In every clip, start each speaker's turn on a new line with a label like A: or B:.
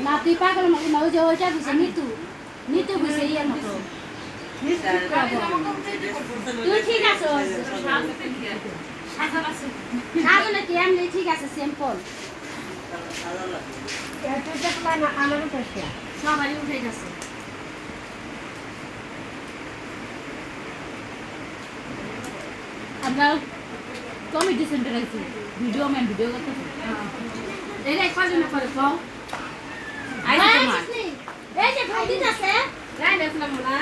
A: না তুই পাগল মতো না, ওই যে ওইটা বুঝে নিতু নিতু বুঝে ইয়ের মতো। তুই ঠিক আছো সাজো নাকি এমনি ঠিক আছে সিম্পল সবারই উঠে গেছে। আমরা কমিটি সেন্টার আছি ভিডিও ম্যান ভিডিও করতে এই রে কজন করে কও আই তোমার এই যে ভাই দিন আছে রাই দেখলাম না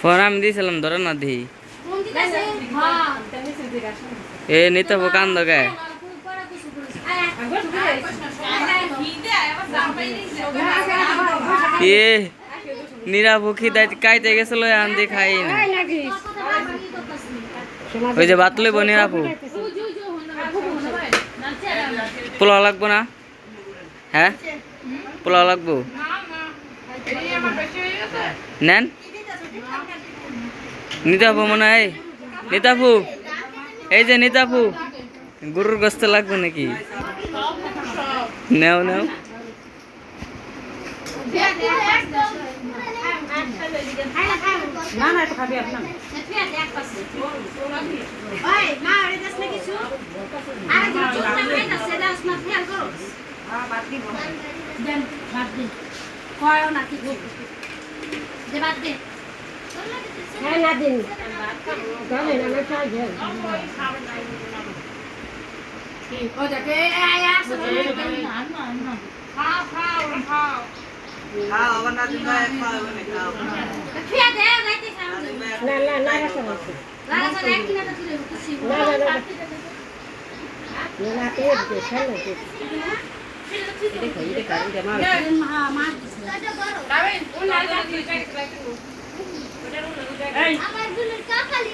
B: ফোন আমি দিয়েছিলাম ধরে না দিই
A: কোন দিন আছে হ্যাঁ
B: এ নিতে হবে কান্দ গায়ে এ নিরাভুখি কাইতে গেছিল আনতে খাই না ওই যে বাতলে বনি রাখো পোলাও লাগবো না হ্যাঁ পোলাও লাগবো নেন নিতাপু মনে হয় নিতাপু এই যে নিতাপু গরুর গোস্ত লাগবে নাকি নেও নেও
A: না না তো খাবি আপনি ওই মা আরে দাস নাকি কিছু আরে কিছু না খাইতা সেটা আসনা খেয়াল করো হ্যাঁ বাদ দিব দেন বাদ দিন কয়ও না কিছু দে বাদ দে হ্যাঁ না দিন তাহলে না খাই যাও কি ও যাকে আয়া আসো না না খাও খাও খাও
C: খাও আবার না দিন ভাই খাও না খাও
A: ফিয়া দে রাইতে খাও
D: না না না রাখো
A: লাগা তো এক কিনা তো তুলে কিছু
D: না না না না এই যে খেলা যে দেখো এই কারণ জামা
A: মা মা
C: রাবেন ওই লাগা তুই কাই রাখো
A: আমার দুলের কাকালি